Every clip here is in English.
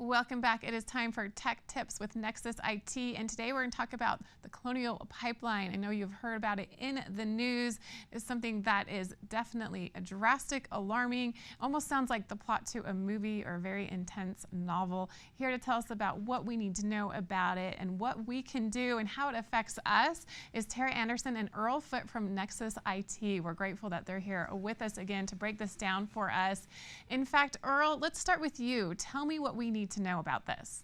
Welcome back. It is time for Tech Tips with Nexus IT, and today we're going to talk about the Colonial Pipeline. I know you've heard about it in the news. It's something that is definitely a drastic, alarming, almost sounds like the plot to a movie or a very intense novel. Here to tell us about what we need to know about it and what we can do and how it affects us is Tara Anderson and Earl Foote from Nexus IT. We're grateful that they're here with us again to break this down for us. In fact, Earl, let's start with you. Tell me what we need to know about this.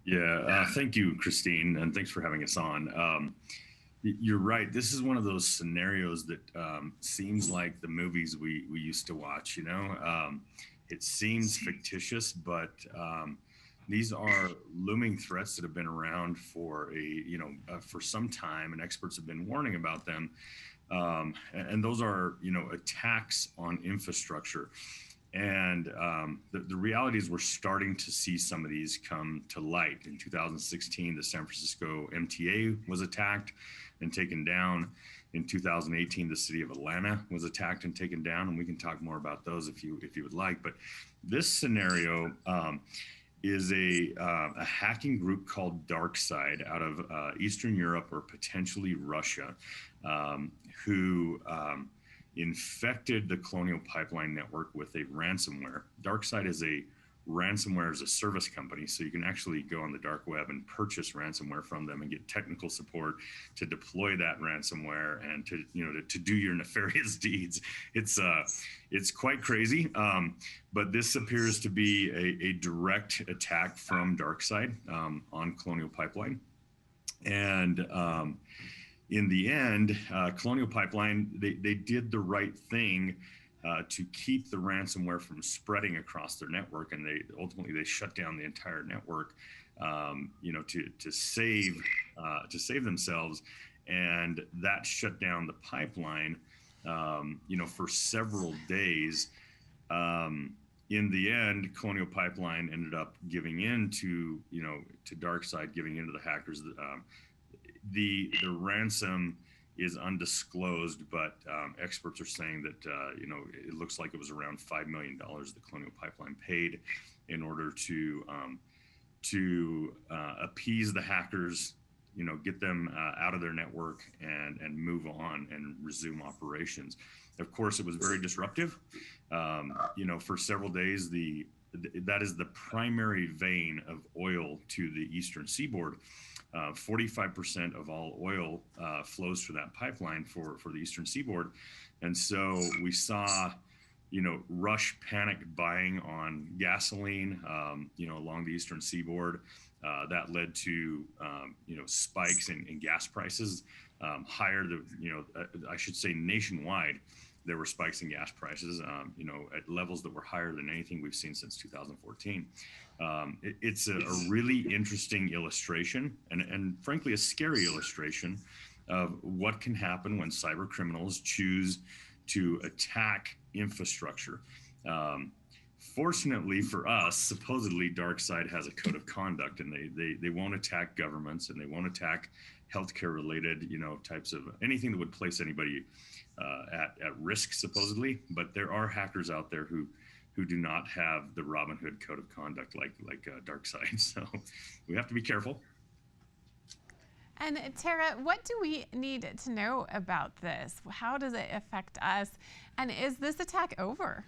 Yeah, thank you, Christine, and thanks for having us on. You're right. This is one of those scenarios that seems like the movies we used to watch. It seems fictitious, but these are looming threats that have been around for for some time, and experts have been warning about them. And those are attacks on infrastructure. And the reality is we're starting to see some of these come to light. In 2016, the San Francisco MTA was attacked and taken down. In 2018, the city of Atlanta was attacked and taken down. And we can talk more about those if you would like. But this scenario is a hacking group called DarkSide out of Eastern Europe or potentially Russia, who infected the Colonial Pipeline network with a ransomware. DarkSide is a ransomware as a service company, so you can actually go on the dark web and purchase ransomware from them and get technical support to deploy that ransomware and to do your nefarious deeds. It's quite crazy, but this appears to be a direct attack from DarkSide on Colonial Pipeline, and in the end, Colonial Pipeline, they did the right thing to keep the ransomware from spreading across their network, and they ultimately shut down the entire network, to save themselves, and that shut down the pipeline, for several days. In the end, Colonial Pipeline ended up giving in to DarkSide, giving in to the hackers. The ransom is undisclosed, but experts are saying that it looks like it was around $5 million the Colonial Pipeline paid in order to appease the hackers, get them out of their network and move on and resume operations. Of course, it was very disruptive. For several days, that is the primary vein of oil to the eastern seaboard. 45% of all oil flows through that pipeline for the eastern seaboard. And so we saw, rush panic buying on gasoline, along the eastern seaboard. That led to, spikes in gas prices, higher, I should say nationwide. There were spikes in gas prices, at levels that were higher than anything we've seen since 2014. It's a really interesting illustration and frankly, a scary illustration of what can happen when cyber criminals choose to attack infrastructure. Fortunately for us, supposedly DarkSide has a code of conduct, and they won't attack governments, and they won't attack healthcare related, types of anything that would place anybody at risk, supposedly. But there are hackers out there who do not have the Robin Hood code of conduct like DarkSide. So we have to be careful. And Tara, what do we need to know about this? How does it affect us? And is this attack over?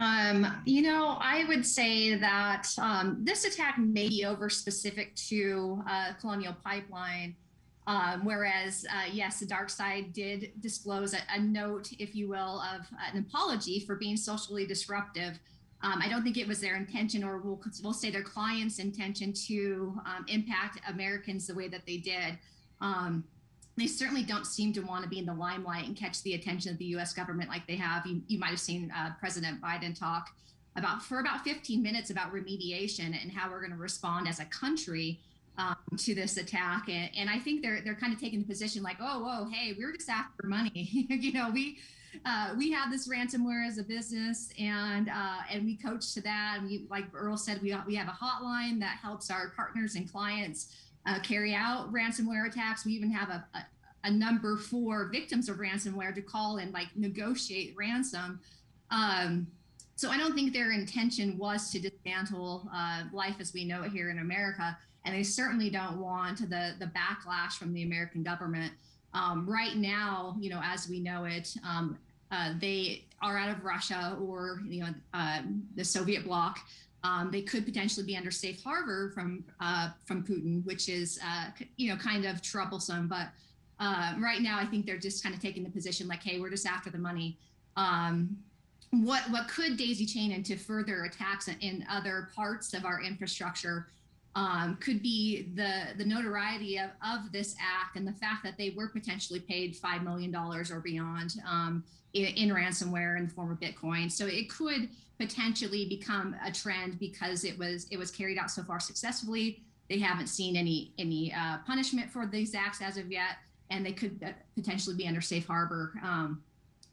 I would say that this attack may be over specific to Colonial Pipeline. Whereas, yes, the DarkSide did disclose a note, if you will, of an apology for being socially disruptive. I don't think it was their intention, or we'll say their client's intention, to impact Americans the way that they did. They certainly don't seem to want to be in the limelight and catch the attention of the U.S. government like they have. You might have seen President Biden talk for about 15 minutes about remediation and how we're going to respond as a country to this attack, and I think they're kind of taking the position like, oh, hey, we're just after money. We have this ransomware as a business, and we coach to that. And we, like Earl said, we have a hotline that helps our partners and clients carry out ransomware attacks. We even have a number for victims of ransomware to call and negotiate ransom. So I don't think their intention was to dismantle life as we know it here in America, and they certainly don't want the backlash from the American government. Right now, as we know it, they are out of Russia or the Soviet bloc. They could potentially be under safe harbor from Putin, which is kind of troublesome. But right now, I think they're just kind of taking the position like, hey, we're just after the money. What could daisy chain into further attacks in other parts of our infrastructure could be the notoriety of this act and the fact that they were potentially paid $5 million or beyond in ransomware in the form of Bitcoin. So it could potentially become a trend because it was carried out so far successfully. They haven't seen any punishment for these acts as of yet, and they could potentially be under safe harbor.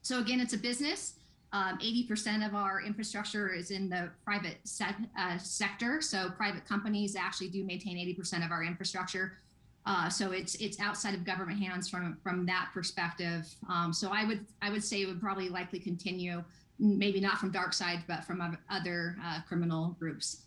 So again, it's a business. 80% of our infrastructure is in the private sector. So private companies actually do maintain 80% of our infrastructure. So it's outside of government hands from that perspective. So I would say it would probably likely continue, maybe not from DarkSide, but from other criminal groups.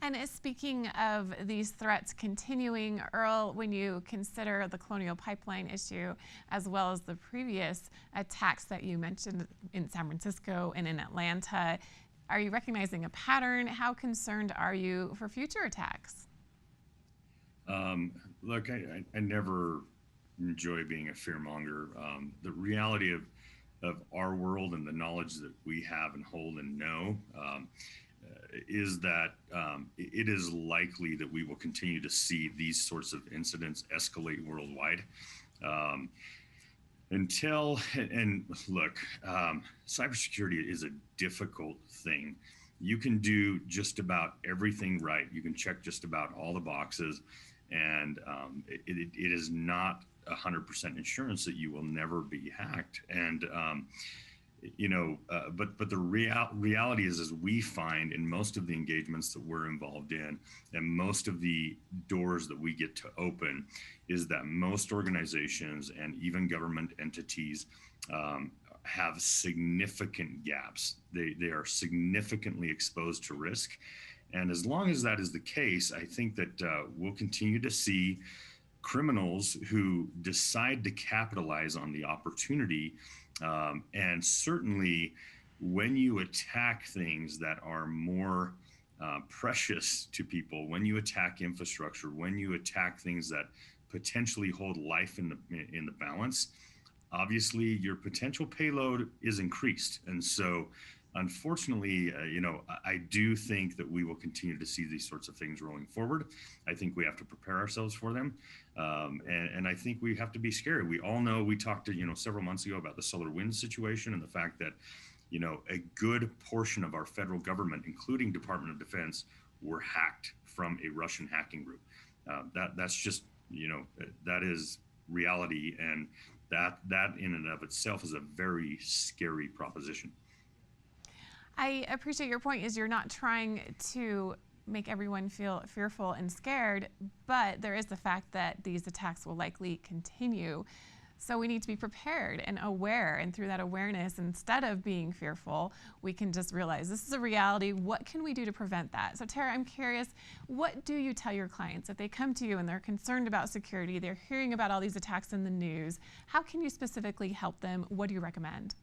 And speaking of these threats continuing, Earl, when you consider the Colonial Pipeline issue, as well as the previous attacks that you mentioned in San Francisco and in Atlanta, are you recognizing a pattern? How concerned are you for future attacks? Look, I never enjoy being a fearmonger. The reality of our world and the knowledge that we have and hold and know is that it is likely that we will continue to see these sorts of incidents escalate worldwide. And look, cybersecurity is a difficult thing. You can do just about everything right. You can check just about all the boxes, and it is not 100% insurance that you will never be hacked. And but the reality is we find in most of the engagements that we're involved in, and most of the doors that we get to open, is that most organizations and even government entities have significant gaps. They are significantly exposed to risk. And as long as that is the case, I think that we'll continue to see criminals who decide to capitalize on the opportunity. And certainly when you attack things that are more precious to people, when you attack infrastructure, when you attack things that potentially hold life in the balance, obviously your potential payload is increased. And so unfortunately, I do think that we will continue to see these sorts of things rolling forward. I think we have to prepare ourselves for them. And I think we have to be scared. We all know, we talked to, several months ago about the SolarWinds situation and the fact that, a good portion of our federal government, including Department of Defense, were hacked from a Russian hacking group. That's just, that is reality. And that in and of itself is a very scary proposition. I appreciate your point is you're not trying to make everyone feel fearful and scared, but there is the fact that these attacks will likely continue. So we need to be prepared and aware, and through that awareness, instead of being fearful, we can just realize this is a reality. What can we do to prevent that? So Tara, I'm curious, what do you tell your clients if they come to you and they're concerned about security, they're hearing about all these attacks in the news? How can you specifically help them? What do you recommend?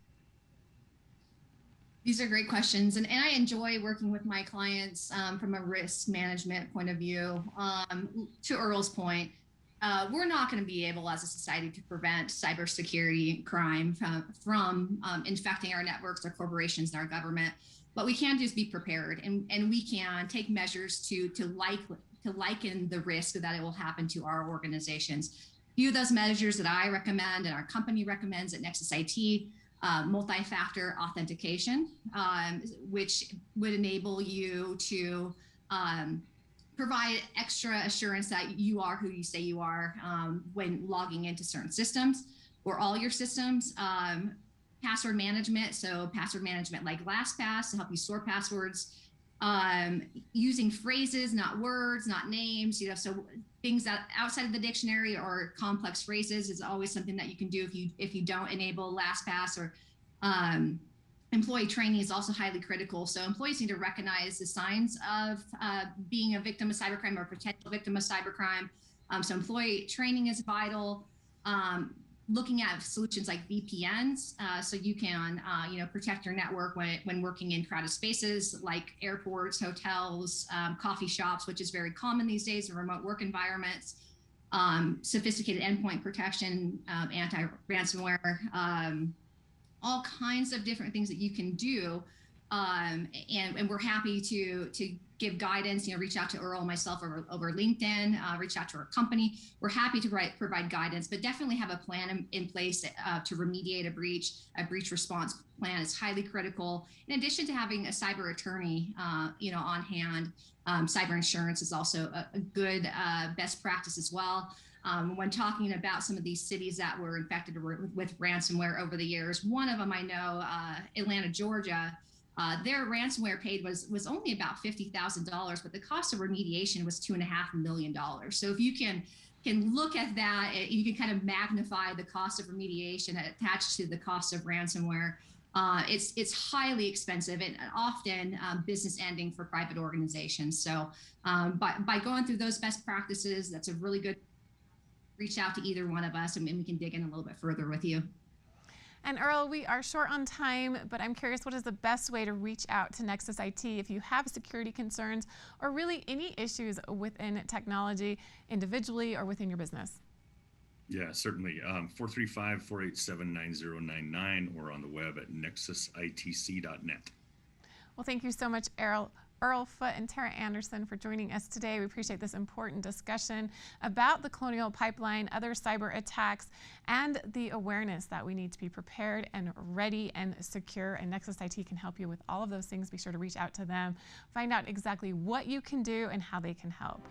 These are great questions, and I enjoy working with my clients from a risk management point of view. To Earl's point, we're not going to be able as a society to prevent cybersecurity crime from infecting our networks, our corporations, and our government. What we can do is be prepared, and we can take measures to liken the risk that it will happen to our organizations. A few of those measures that I recommend and our company recommends at Nexus IT: multi-factor authentication, which would enable you to provide extra assurance that you are who you say you are when logging into certain systems or all your systems. Password management, so password management like LastPass to help you store passwords. Using phrases, not words, not names, so things that outside of the dictionary or complex phrases is always something that you can do if you don't enable LastPass or employee training is also highly critical. So employees need to recognize the signs of being a victim of cybercrime or potential victim of cybercrime. So employee training is vital. Looking at solutions like VPNs, so you can protect your network when working in crowded spaces like airports, hotels, coffee shops, which is very common these days in remote work environments. Sophisticated endpoint protection, anti-ransomware, all kinds of different things that you can do. And we're happy to give guidance, reach out to Earl and myself over LinkedIn, reach out to our company. We're happy to provide guidance, but definitely have a plan in place to remediate a breach. A breach response plan is highly critical. In addition to having a cyber attorney, on hand, cyber insurance is also a good best practice as well. When talking about some of these cities that were infected with ransomware over the years, one of them I know, Atlanta, Georgia, their ransomware paid was only about $50,000, but the cost of remediation was $2.5 million. So if you can look at that, you can kind of magnify the cost of remediation attached to the cost of ransomware. It's highly expensive and often business ending for private organizations. So by going through those best practices, that's a really good reach out to either one of us, and we can dig in a little bit further with you. And Earl, we are short on time, but I'm curious, what is the best way to reach out to Nexus IT if you have security concerns or really any issues within technology, individually or within your business? Yeah, certainly. 435-487-9099 or on the web at nexusitc.net. Well, thank you so much, Earl, Foote, and Tara Anderson for joining us today. We appreciate this important discussion about the Colonial Pipeline, other cyber attacks, and the awareness that we need to be prepared and ready and secure. And Nexus IT can help you with all of those things. Be sure to reach out to them, find out exactly what you can do and how they can help.